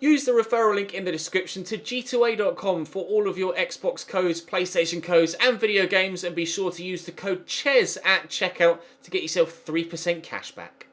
Use the referral link in the description to g2a.com for all of your Xbox codes, PlayStation codes and video games, and be sure to use the code CHES at checkout to get yourself 3% cash back.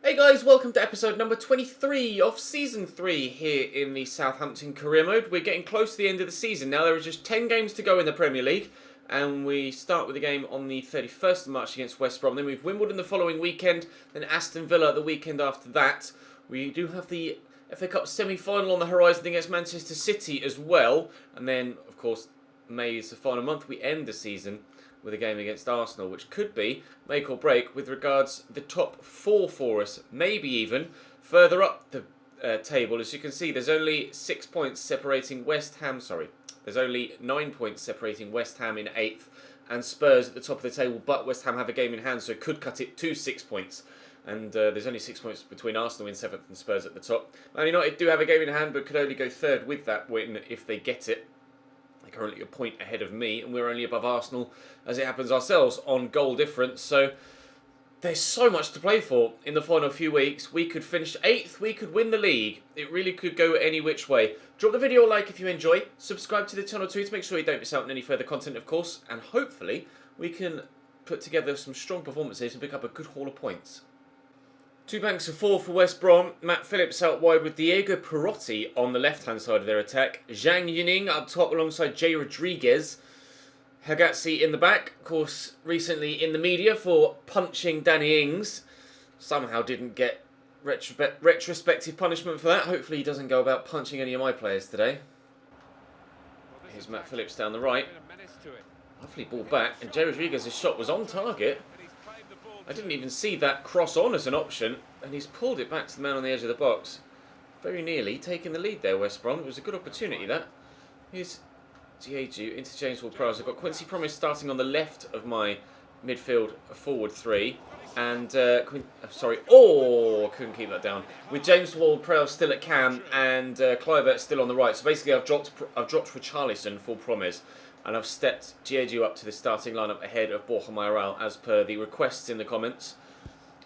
Hey guys, welcome to episode number 23 of Season 3 here in the Southampton career mode. We're getting close to the end of the season now. There are just 10 games to go in the Premier League, and we start with a game on the 31st of March against West Brom. Then we've Wimbledon the following weekend, then Aston Villa the weekend after that. We do have the FA Cup semi-final on the horizon against Manchester City as well. And then, of course, May is the final month. We end the season with a game against Arsenal, which could be make or break with regards to the top four for us. Maybe even further up the table. As you can see, there's only 6 points separating there's only 9 points separating West Ham in 8th and Spurs at the top of the table. But West Ham have a game in hand, so it could cut it to 6 points. And there's only 6 points between Arsenal in 7th and Spurs at the top. Man United do have a game in hand, but could only go 3rd with that win if they get it. They're currently a point ahead of me, and we're only above Arsenal, as it happens ourselves, on goal difference. So there's so much to play for in the final few weeks. We could finish 8th, we could win the league. It really could go any which way. Drop the video a like if you enjoy. Subscribe to the channel too to make sure you don't miss out on any further content, of course. And hopefully we can put together some strong performances and pick up a good haul of points. 2 banks of 4 for West Brom. Matt Phillips out wide with Diego Perotti on the left-hand side of their attack. Zhang Yuning up top alongside Jay Rodriguez. Hagazzi in the back. Of course, recently in the media for punching Danny Ings. Somehow didn't get retrospective punishment for that. Hopefully he doesn't go about punching any of my players today. Here's Matt Phillips down the right. Lovely ball back. And Jay Rodriguez's shot was on target. I didn't even see that cross on as an option, and he's pulled it back to the man on the edge of the box. Very nearly taking the lead there, West Brom. It was a good opportunity, that. Here's Diego into James Ward-Prowse. I've got Quincy Promise starting on the left of my midfield forward three. And, couldn't keep that down. With James Ward-Prowse still at cam and Kluivert still on the right. So basically I've dropped for Charlison for Promise. And I've stepped Diego up to the starting lineup ahead of Borja Mayoral as per the requests in the comments.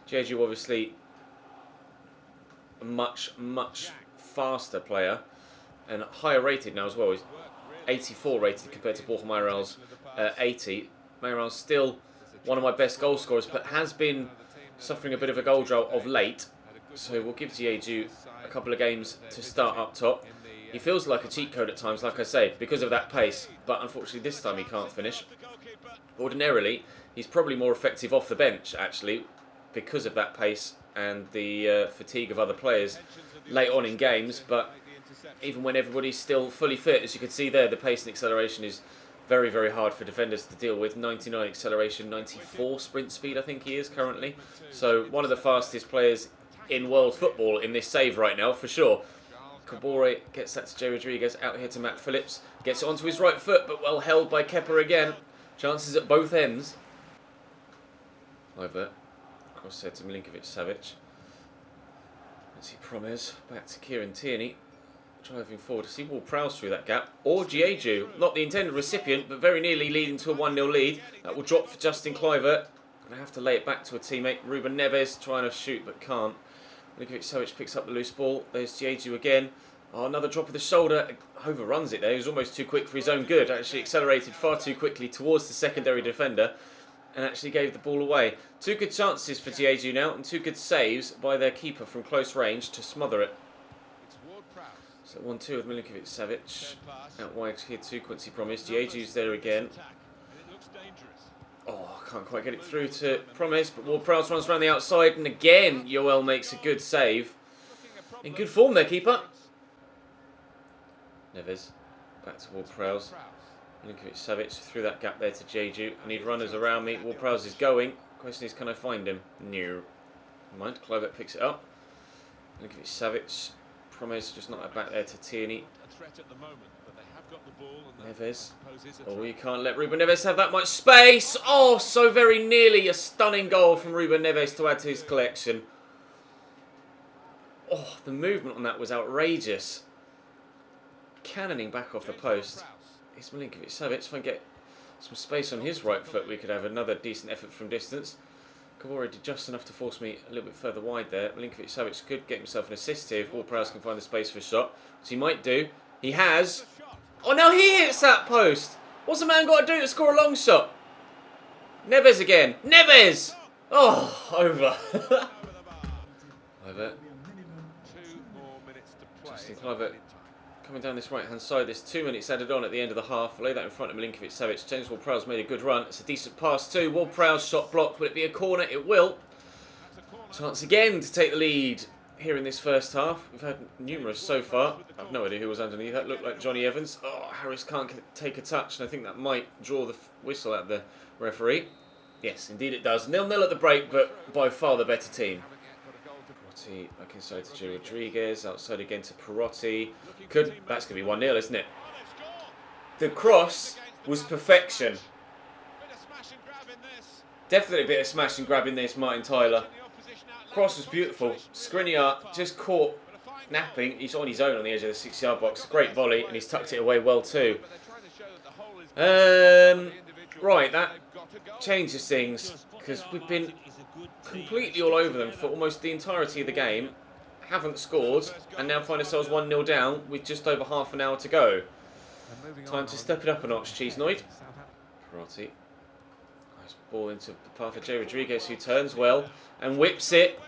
Diego obviously a much faster player and higher rated now as well. He's 84 rated compared to Borja Mayoral's 80. Mayoral's still one of my best goal scorers, but has been suffering a bit of a goal drought of late. So we'll give Diego a couple of games to start up top. He feels like a cheat code at times, like I say, because of that pace. But unfortunately, this time he can't finish. Ordinarily, he's probably more effective off the bench, actually, because of that pace and the fatigue of other players late on in games. But even when everybody's still fully fit, as you can see there, the pace and acceleration is very, very hard for defenders to deal with. 99 acceleration, 94 sprint speed, I think he is currently. So one of the fastest players in world football in this save right now, for sure. Kabore gets that to Jay Rodriguez, out here to Matt Phillips. Gets it onto his right foot, but well held by Kepa again. Chances at both ends. Over. Cross there to Milinkovic-Savic. As he promised. Back to Kieran Tierney. Driving forward to see Ward-Prowse through that gap. Or Diego. Not the intended recipient, but very nearly leading to a 1-0 lead. That will drop for Justin Kluivert. Going to have to lay it back to a teammate. Ruben Neves trying to shoot, but can't. Milinkovic-Savic picks up the loose ball. There's Diego again. Oh, another drop of the shoulder. Overruns it there. He was almost too quick for his own good. Actually accelerated far too quickly towards the secondary defender and actually gave the ball away. 2 good chances for Diego now and 2 good saves by their keeper from close range to smother it. So 1-2 with Milinkovic-Savic. Out wide here to Quincy Promise. Diego's there again. Oh, can't quite get it through to Promise, but Ward-Prowse runs around the outside, and again, Yoel makes a good save. In good form there, keeper. Neves, back to Ward-Prowse. Milinkovic-Savic through that gap there to Jeju. I need runners around me. Ward-Prowse is going. Question is, can I find him? No. Never mind, Kluivert picks it up. Milinkovic-Savic. Promise just not back there to Tierney. Neves. Oh, you can't let Ruben Neves have that much space. Oh, so very nearly a stunning goal from Ruben Neves to add to his collection. Oh, the movement on that was outrageous. Cannoning back off the post. It's Milinkovic-Savic. If I can get some space on his right foot, we could have another decent effort from distance. Kabori did just enough to force me a little bit further wide there. Milinkovic-Savic could get himself an assist here if Ward-Prowse can find the space for a shot, which he might do. He has. Oh, no, he hits that post. What's the man got to do to score a long shot? Neves again. Neves! Oh, over. Kluivert. Justin Kluivert coming down this right-hand side. There's 2 minutes added on at the end of the half. Lay that in front of Milinkovic-Savic. James Ward-Prowse made a good run. It's a decent pass too. Ward-Prowse shot blocked. Will it be a corner? It will. Chance again to take the lead here in this first half. We've had numerous so far. I've no idea who was underneath. That looked like Johnny Evans. Oh, Harris can't take a touch, and I think that might draw the whistle at the referee. Yes, indeed it does. 0-0 at the break, but by far the better team. Perotti back inside to Joe Rodriguez. Outside again to Perotti. That's going to be 1-0, isn't it? The cross was perfection. Definitely a bit of smash and grab in this, Martin Tyler. Cross was beautiful. Skriniar just caught napping. He's on his own on the edge of the 6-yard box. Great volley, and he's tucked it away well too. Right, that changes things because we've been completely all over them for almost the entirety of the game. Haven't scored, and now find ourselves 1-0 down with just over half an hour to go. Time to step it up a notch, Cheesenoid. Perotti. Nice ball into the path of Jay Rodriguez, who turns well and whips it.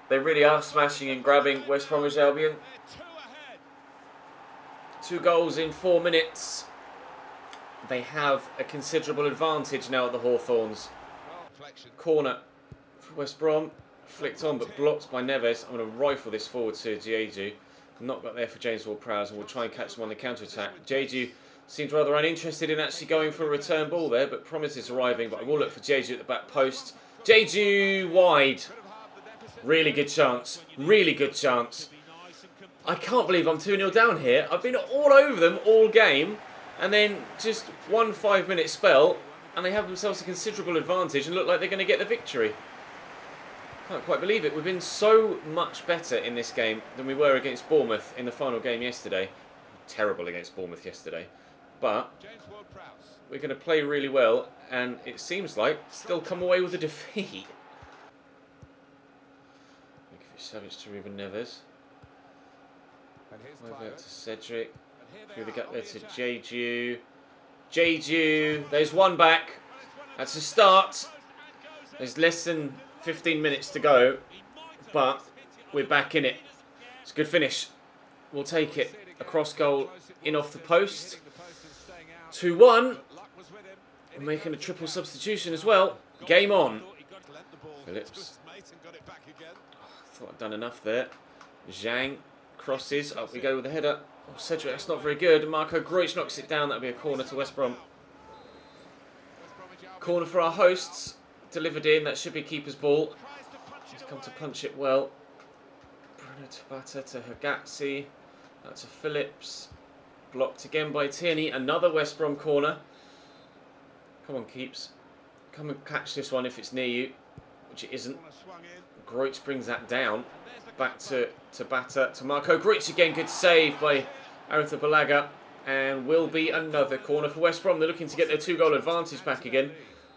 They really are smashing and grabbing West Bromwich Albion. 2 goals in 4 minutes. They have a considerable advantage now at the Hawthorns. Corner for West Brom. Flicked on but blocked by Neves. I'm going to rifle this forward to Jeju. Not got there for James Ward-Prowse, and we'll try and catch him on the counter-attack. Jeju seems rather uninterested in actually going for a return ball there, but promises arriving. But I will look for Jeju at the back post. Jeju wide. Really good chance. Really good chance. I can't believe I'm 2-0 down here. I've been all over them all game, and then just 1 5-minute spell, and they have themselves a considerable advantage and look like they're going to get the victory. Can't quite believe it. We've been so much better in this game than we were against Bournemouth in the final game yesterday. Terrible against Bournemouth yesterday. But we're going to play really well, and it seems like still come away with a defeat. Savage to Ruben Neves. Over to Cedric. Through the gap there to Jeju. Jeju. There's one back. That's a start. There's less than 15 minutes to go, but we're back in it. It's a good finish. We'll take it. A cross goal in off the post. 2-1. We're making a triple substitution as well. Game on. Phillips. Thought I'd done enough there. Zhang crosses. Up we go with the header. Oh, Cedric, that's not very good. Marco Gruitch knocks it down. That'll be a corner to West Brom. Corner for our hosts. Delivered in. That should be keeper's ball. He's come to punch it well. Bruno Tabata to Hagazzi. That's a Phillips. Blocked again by Tierney. Another West Brom corner. Come on, Keeps. Come and catch this one if it's near you. Which it isn't. Gruitch brings that down. Back to Tabata. To Marco Gruitch again. Good save by Aritha Balaga. And will be another corner for West Brom. They're looking to get their 2-goal advantage back again.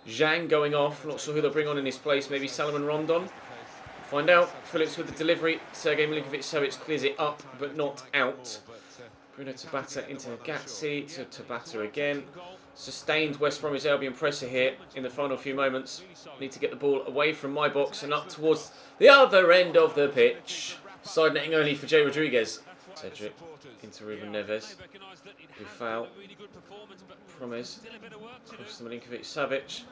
Zhang going off. Not sure who they'll bring on in his place. Maybe Salomon Rondon. Find out. Phillips with the delivery. Sergei Milinkovic-Savic clears it up, but not out. Bruno Tabata into Hagazzi. To Tabata again. Sustained West Bromwich Albion pressure here in the final few moments. Need to get the ball away from my box and up towards the other end of the pitch. Side netting only for Jay Rodriguez. Cedric into Ruben Neves. Good foul. Promise. Cross to Milinkovic-Savic.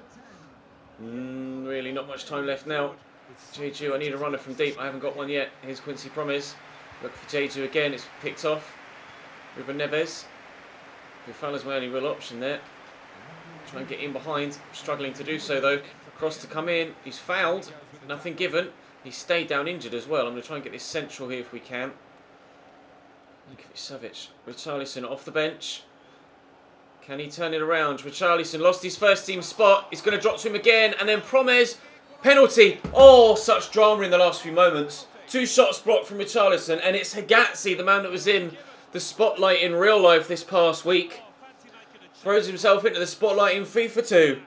Really not much time left now. Jeju, I need a runner from deep. I haven't got one yet. Here's Quincy Promise. Look for Jeju again. It's picked off. Ruben Neves. Bufala's my only real option there. Try and get in behind. Struggling to do so though. Cross to come in. He's fouled. Nothing given. He stayed down injured as well. I'm going to try and get this central here if we can. Milinkovic-Savic. Richarlison off the bench. Can he turn it around? Richarlison lost his first team spot. He's going to drop to him again. And then Promes. Penalty. Oh, such drama in the last few moments. 2 shots blocked from Richarlison. And it's Hagazzi, the man that was in the spotlight in real life this past week. Throws himself into the spotlight in FIFA 2.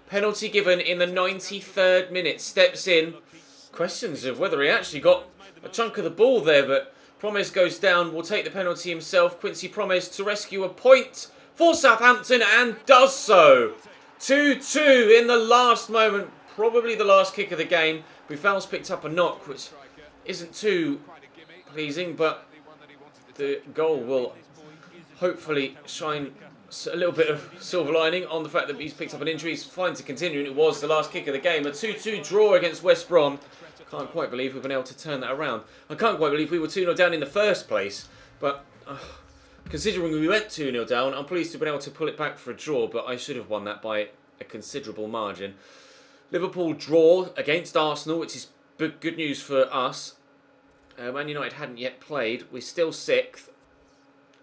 Penalty given in the 93rd minute. Steps in. Questions of whether he actually got a chunk of the ball there, but Promes goes down. Will take the penalty himself. Quincy Promes to rescue a point for Southampton and does so. 2-2 in the last moment. Probably the last kick of the game. Buffal's picked up a knock, which isn't too pleasing, but the goal will hopefully shine a little bit of silver lining on the fact that he's picked up an injury. He's fine to continue, and it was the last kick of the game. A 2-2 draw against West Brom. Can't quite believe we've been able to turn that around. I can't quite believe we were 2-0 down in the first place, but considering we went 2-0 down, I'm pleased to have been able to pull it back for a draw, but I should have won that by a considerable margin. Liverpool draw against Arsenal, which is good news for us. Man United hadn't yet played. We're still 6th.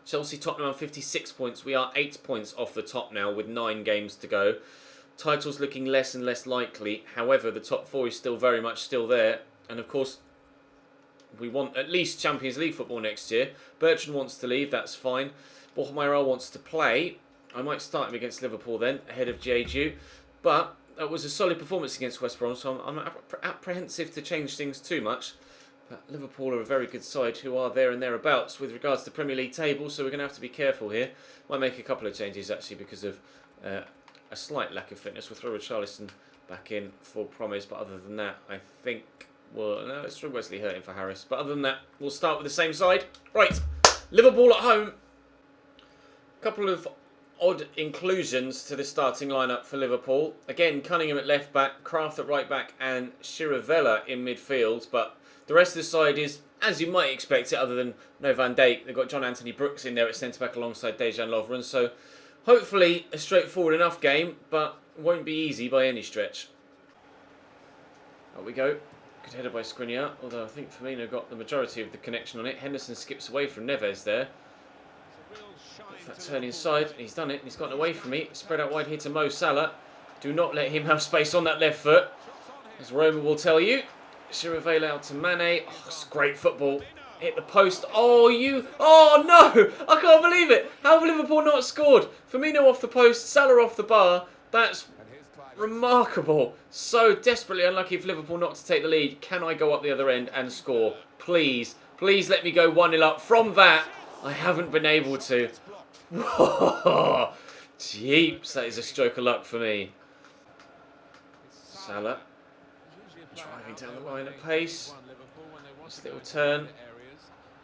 Chelsea, Tottenham on 56 points. We are 8 points off the top now with 9 games to go. Titles looking less and less likely. However, the top 4 is still very much still there. And of course, we want at least Champions League football next year. Bertrand wants to leave, that's fine. Borja wants to play. I might start him against Liverpool then, ahead of Jeju. But that was a solid performance against West Brom, so I'm apprehensive to change things too much. But Liverpool are a very good side who are there and thereabouts with regards to the Premier League table, so we're going to have to be careful here. Might make a couple of changes actually because of a slight lack of fitness. We'll throw Richarlison back in for Promise, but other than that, I think no, let's throw Wesley hurting for Harris. But other than that, we'll start with the same side. Right, Liverpool at home. Couple of odd inclusions to the starting lineup for Liverpool. Again, Cunningham at left back, Kraft at right back, and Chirivella in midfield. But the rest of the side is, as you might expect it, other than no Van Dijk. They've got John Anthony Brooks in there at centre back alongside Dejan Lovren. So hopefully a straightforward enough game, but won't be easy by any stretch. Up we go. Good header by Skriniar, although I think Firmino got the majority of the connection on it. Henderson skips away from Neves there. That turn inside, and he's done it, and he's gotten away from me. Spread out wide here to Mo Salah. Do not let him have space on that left foot, as Roma will tell you. Chirivella out to Mane. Oh, it's great football. Hit the post. Oh no! I can't believe it. How have Liverpool not scored? Firmino off the post, Salah off the bar. That's remarkable. So desperately unlucky for Liverpool not to take the lead. Can I go up the other end and score? Please. Please let me go 1-0 up. From that, I haven't been able to. Jeeps, that is a stroke of luck for me. Salah. Driving down the line at pace. Nice little turn.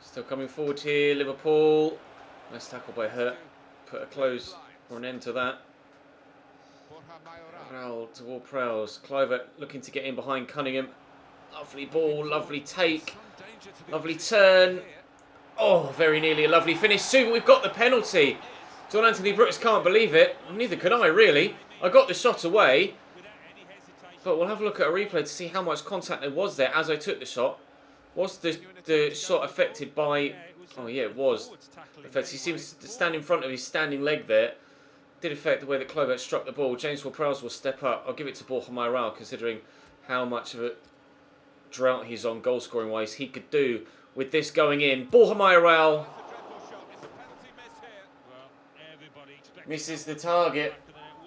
Still coming forward here, Liverpool. Nice tackle by Hurt. Put a close or an end to that. Prowl toward Prowse. Cliver looking to get in behind Cunningham. Lovely ball, lovely take. Lovely turn. Oh, very nearly a lovely finish too, but we've got the penalty. John Anthony Brooks can't believe it. Neither can I, really. I got the shot away. But we'll have a look at a replay to see how much contact there was there as I took the shot. Was the shot affected by... Oh, yeah, it was. He seems to stand in front of his standing leg there. Did affect the way that Kluivert struck the ball. James Ward-Prowse will step up. I'll give it to Borja Mayoral, considering how much of a drought he's on goal-scoring wise. He could do with this going in. Borja Mayoral misses the target.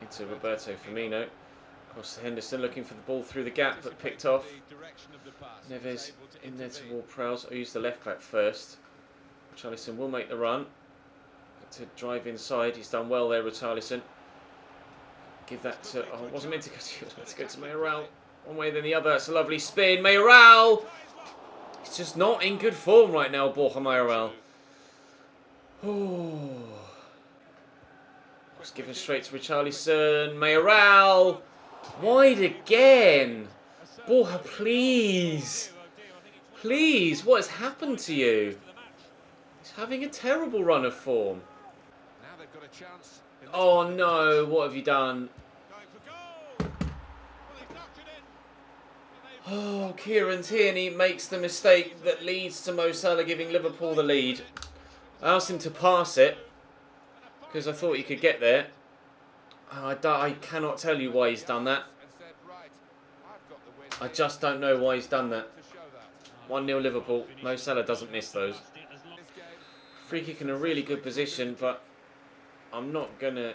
Into Roberto Firmino. Across to Henderson, looking for the ball through the gap, but picked off. Neves in there to Ward-Prowse. I'll use the left back first. Richarlison will make the run. To drive inside, he's done well there, Richarlison. Give that to... Oh, it wasn't meant to go to... It was meant to go to Mayoral. One way then the other. That's a lovely spin. Mayoral! He's just not in good form right now, Borja Mayoral. Oh. Was given straight to Richarlison. Mayoral! Wide again! Borja, please! Please, what has happened to you? He's having a terrible run of form. Oh no, what have you done? Oh, Kieran Tierney makes the mistake that leads to Mo Salah giving Liverpool the lead. I asked him to pass it because I thought he could get there. I cannot tell you why he's done that. I just don't know why he's done that. 1-0 Liverpool. Mo Salah doesn't miss those. Free kick in a really good position, but I'm not going to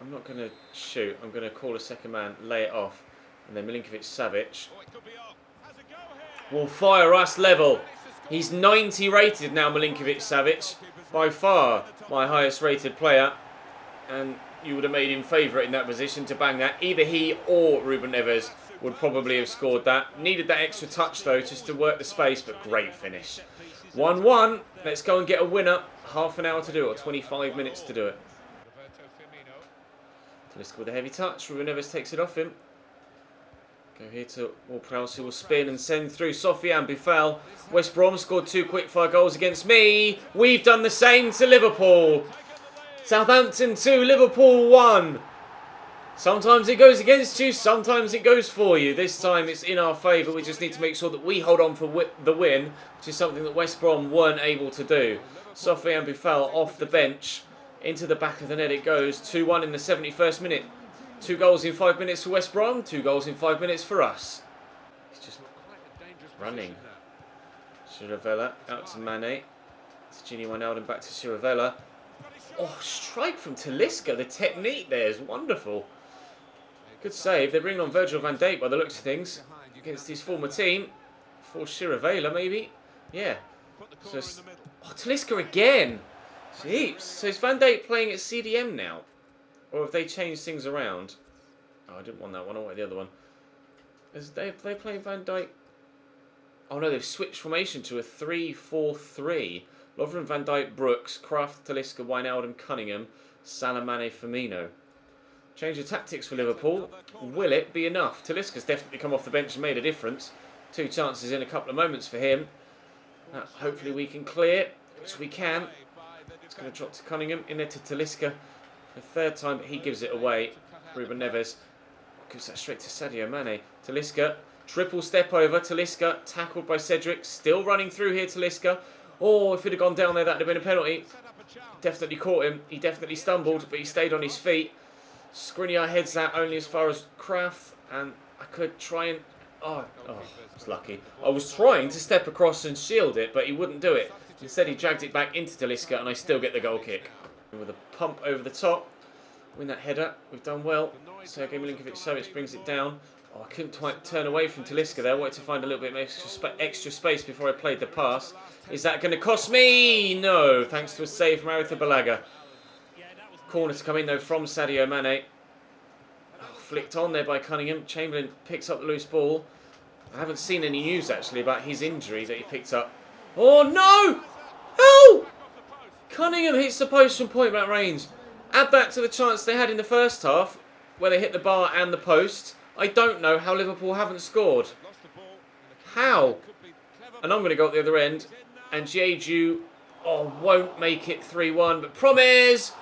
I'm not going to shoot. I'm going to call a second man, lay it off. And then Milinkovic-Savic will fire us level. He's 90 rated now, Milinkovic-Savic. By far my highest rated player. And you would have made him favourite in that position to bang that. Either he or Ruben Neves would probably have scored that. Needed that extra touch though, just to work the space, but great finish. 1-1. Let's go and get a winner. Half an hour to do it, or 25 minutes to do it. Talisca with a heavy touch. Ruben Neves takes it off him. Go here to Ward-Prowse, who will spin and send through Sofiane Boufal. West Brom scored 2 quickfire goals against me. We've done the same to Liverpool. Southampton 2, Liverpool 1. Sometimes it goes against you, sometimes it goes for you. This time it's in our favour. We just need to make sure that we hold on for the win, which is something that West Brom weren't able to do. Sofiane Boufal off the bench. Into the back of the net it goes. 2-1 in the 71st minute. 2 goals in 5 minutes for West Brom. 2 goals in 5 minutes for us. He's just running. Chiravella out to Mane. It's Gini Wijnaldum back to Chiravella. Oh, strike from Talisca. The technique there is wonderful. Good save. They're bringing on Virgil van Dijk by the looks of things. Against his former team. For Chiravella, maybe. Yeah. So Talisca again. Jeeps. So is Van Dijk playing at CDM now? Or have they changed things around? Oh, I didn't want that one. I wanted the other one. They playing Van Dijk? Oh no, they've switched formation to a 3-4-3. Lovren, Van Dijk, Brooks, Kraft, Talisca, Wijnaldum, Cunningham, Salah, Mane, Firmino. Change of tactics for Liverpool. Will it be enough? Talisca's definitely come off the bench and made a difference. 2 chances in a couple of moments for him. Hopefully we can clear, which we can. It's going to drop to Cunningham, in there to Talisca. The 3rd time, but he gives it away. Ruben Neves gives that straight to Sadio Mane. Talisca, triple step over. Talisca, tackled by Cedric. Still running through here, Talisca. Oh, if it had gone down there, that would have been a penalty. Definitely caught him. He definitely stumbled, but he stayed on his feet. Skriniar heads that only as far as Kraft, and I could try and... Oh, I was lucky. I was trying to step across and shield it, but he wouldn't do it. Instead, he dragged it back into Talisca, and I still get the goal kick. With a pump over the top, win that header. We've done well. Sergej Milinkovic-Savic brings it down. Oh, I couldn't quite turn away from Talisca there. I wanted to find a little bit of extra space before I played the pass. Is that going to cost me? No, thanks to a save from Aritha Balaga. Corner to come in though from Sadio Mane. Oh, flicked on there by Cunningham. Chamberlain picks up the loose ball. I haven't seen any news actually about his injury that he picked up. Oh no! Oh! Cunningham hits the post from point blank range. Add that to the chance they had in the first half, where they hit the bar and the post. I don't know how Liverpool haven't scored. How? And I'm going to go at the other end. And Jeju, won't make it 3-1. But Promes,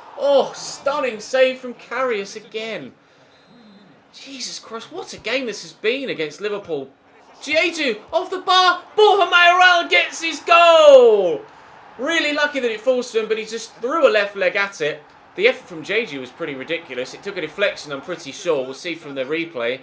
stunning save from Karius again. Jesus Christ, what a game this has been against Liverpool. Jeju, off the bar. Borja Mayoral gets his goal. Really lucky that it falls to him, but he just threw a left leg at it. The effort from Jeju was pretty ridiculous. It took a deflection, I'm pretty sure. We'll see from the replay.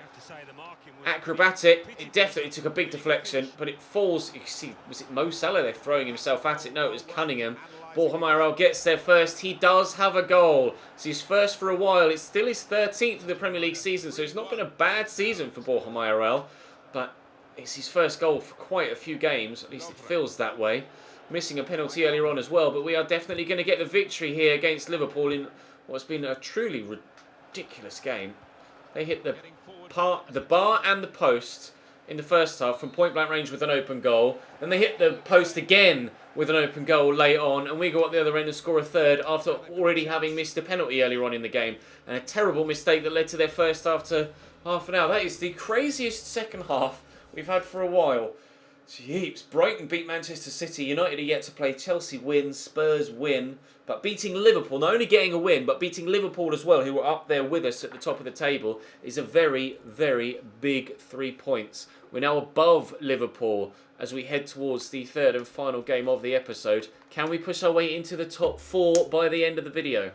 Acrobatic. It definitely took a big deflection, but it falls. You can see, was it Mo Salah there throwing himself at it? No, it was Cunningham. Borja Mayoral gets there first. He does have a goal. It's his first for a while. It's still his 13th of the Premier League season, so it's not been a bad season for Borja Mayoral, but it's his first goal for quite a few games. At least it feels that way. Missing a penalty earlier on as well, but we are definitely going to get the victory here against Liverpool in what's been a truly ridiculous game. They hit the bar and the post in the first half from point blank range with an open goal. Then they hit the post again with an open goal late on, and we go up the other end and score a third after already having missed a penalty earlier on in the game. And a terrible mistake that led to their first after half an hour. That is the craziest second half we've had for a while. Jeeps, Brighton beat Manchester City, United are yet to play, Chelsea win, Spurs win, but beating Liverpool, not only getting a win, but beating Liverpool as well, who are up there with us at the top of the table, is a very, very big 3 points. We're now above Liverpool as we head towards the 3rd and final game of the episode. Can we push our way into the top 4 by the end of the video?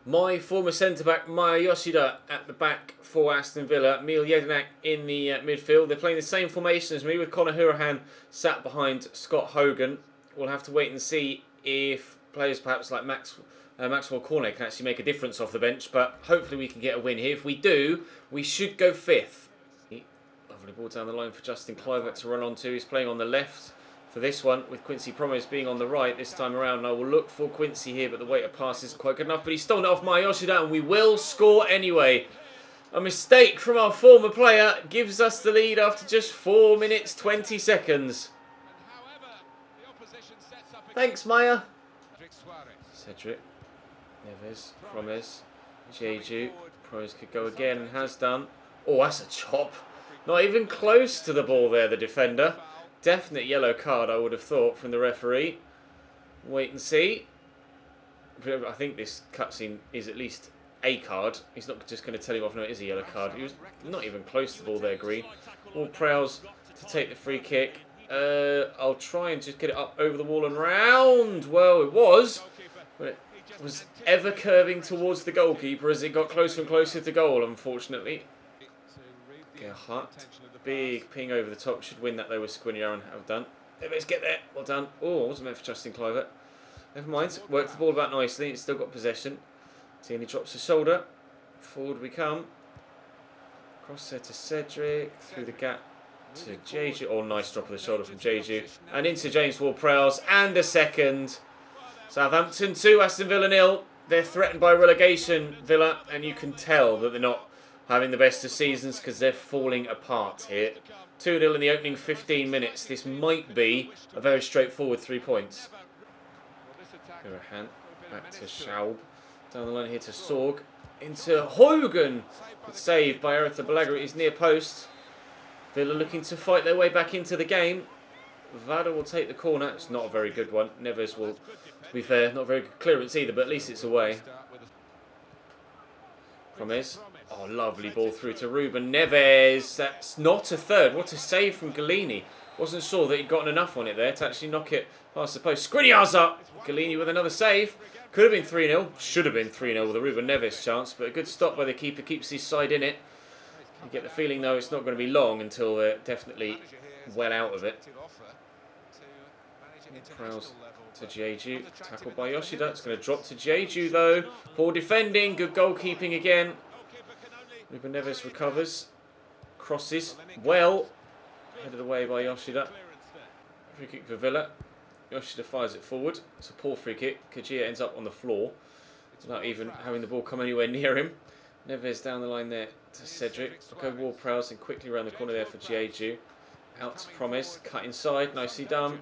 My former centre-back, Maya Yoshida, at the back for Aston Villa. Emil Jedinak in the midfield. They're playing the same formation as me, with Conor Hourihane sat behind Scott Hogan. We'll have to wait and see if players perhaps like Max Maxwell Cornet can actually make a difference off the bench, but hopefully we can get a win here. If we do, we should go 5th. Lovely ball down the line for Justin Kluivert to run onto. He's playing on the left for this one, with Quincy Promes being on the right this time around. And I will look for Quincy here, but the weight of pass isn't quite good enough. But he's stolen it off Yoshida, and we will score anyway. A mistake from our former player gives us the lead after just 4 minutes 20 seconds. Thanks, Maya. Cedric, Neves, Promes, Jeju. Promes could go again and has done. Oh, that's a chop. Not even close to the ball there, the defender. Definite yellow card, I would have thought, from the referee. Wait and see. I think this cutscene is at least a card. He's not just going to tell you off, no, it is a yellow card. He was not even close to the ball there, Green. Ward-Prowse to take the free kick. I'll try and just get it up over the wall and round. Well, it was, but it was ever curving towards the goalkeeper as it got closer and closer to goal, unfortunately. Gerhardt. Big ping over the top. Should win that though with Skriniar and have done. Let's get there. Well done. Oh, wasn't meant for Justin Kluivert. Never mind. Worked the ball about nicely. It's still got possession. Tierney drops his shoulder. Forward we come. Cross there to Cedric. Through the gap to Jeju. Oh, nice drop of the shoulder from Jeju. And into James Ward-Prowse. And a second. Southampton 2, Aston Villa 0. They're threatened by relegation, Villa. And you can tell that they're not having the best of seasons because they're falling apart here. 2-0 in the opening 15 minutes. This might be a very straightforward 3 points. Back to Schaub. Down the line here to Sorg. Into Hogan. Good save by Aretha Balaga at his near post. Villa looking to fight their way back into the game. Vada will take the corner. It's not a very good one. Neves will, to be fair, not very good clearance either, but at least it's away. Promes. Oh, lovely ball through to Ruben Neves. That's not a third. What a save from Galini. Wasn't sure that he'd gotten enough on it there to actually knock it past the post. Skriniar's up. Galini with another save. Could have been 3-0. Should have been 3-0 with a Ruben Neves chance. But a good stop by the keeper. Keeps his side in it. You get the feeling, though, it's not going to be long until they're definitely well out of it. Prowse to Jeju. Tackled by Yoshida. It's going to drop to Jeju, though. Poor defending. Good goalkeeping again. Ruben Neves recovers. Crosses. Well. Headed away by Yoshida. Free kick for Villa. Yoshida fires it forward. It's a poor free kick. Kajia ends up on the floor without even having the ball come anywhere near him. Neves down the line there to Cedric. Go Ward-Prowse and quickly around the corner there for Jeju. Out to Promes. Cut inside. Nicely done.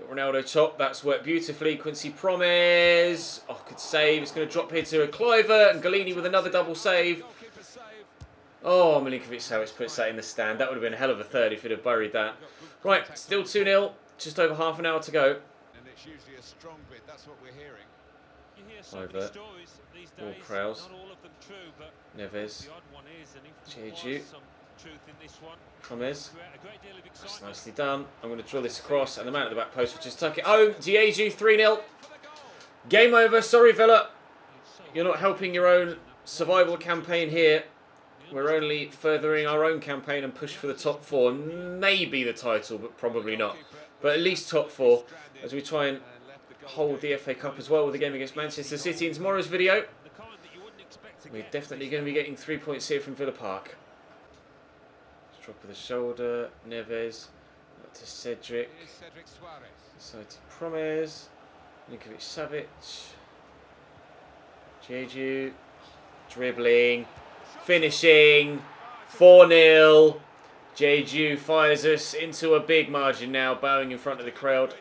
Ronaldo top. That's worked beautifully. Quincy Promes. Oh, good save. It's going to drop here to Kluivert and Galini with another double save. Oh, Milinkovic-Savic puts that in the stand. That would have been a hell of a third if he'd have buried that. Right, still 2-0. Just over half an hour to go. And it's usually a strong bit. That's what we're hearing. Kluivert. Ward-Prowse. Neves. Jeju. Promes. That's nicely done. I'm going to draw this across, and the man at the back post will just tuck it home. Jeju 3-0. Game over. Sorry, Villa. You're not helping your own survival campaign here. We're only furthering our own campaign and push for the top 4. Maybe the title, but probably not. But at least top 4 as we try and hold the FA Cup as well with the game against Manchester City in tomorrow's video. We're definitely going to be getting 3 points here from Villa Park. Drop of the shoulder. Neves. Up to Cedric. Side to Promes. Milinkovic-Savic. Jeju. Dribbling. Finishing. 4-0. Jeju fires us into a big margin now, bowing in front of the crowd.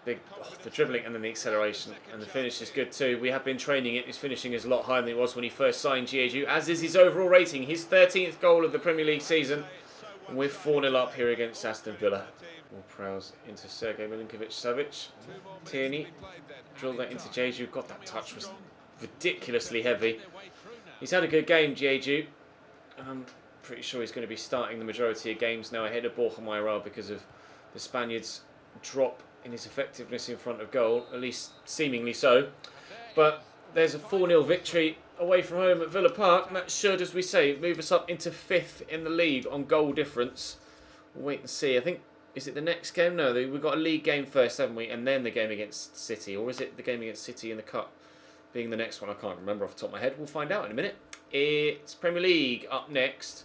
Big, the dribbling and then the acceleration, and the finish is good too. We have been training it. His finishing is a lot higher than it was when he first signed Jeju, as is his overall rating. His 13th goal of the Premier League season. And we're 4-0 up here against Aston Villa. Ward-Prowse into Sergej Milinkovic-Savic. Tierney drilled that into Jeju. God, that touch was ridiculously heavy. He's had a good game, Jeju. I'm pretty sure he's going to be starting the majority of games now ahead of Borja Mayoral because of the Spaniards' drop in his effectiveness in front of goal, at least seemingly so. But there's a 4-0 victory away from home at Villa Park, and that should, as we say, move us up into 5th in the league on goal difference. We'll wait and see. I think Is it the next game? No, we've got a league game first, haven't we? And then the game against City. Or is it the game against City in the Cup being the next one? I can't remember off the top of my head. We'll find out in a minute. It's Premier League up next.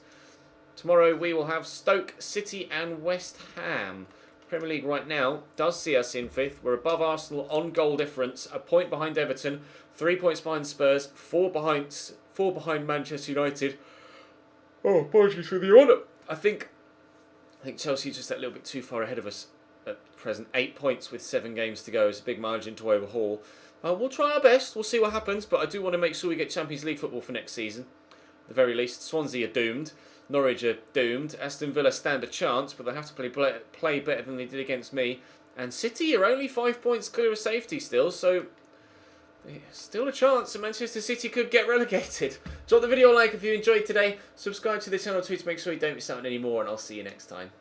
Tomorrow we will have Stoke, City and West Ham. Premier League right now does see us in 5th. We're above Arsenal on goal difference. A point behind Everton. 3 points behind Spurs. 4 behind Manchester United. Oh, apologies for the honour. I think Chelsea's just that little bit too far ahead of us at present. 8 points with 7 games to go. It's a big margin to overhaul. We'll try our best. We'll see what happens. But I do want to make sure we get Champions League football for next season. At the very least, Swansea are doomed. Norwich are doomed. Aston Villa stand a chance, but they have to play better than they did against me. And City are only 5 points clear of safety still, so still a chance that Manchester City could get relegated. Drop the video a like if you enjoyed today. Subscribe to the channel too to make sure you don't miss out on any more, and I'll see you next time.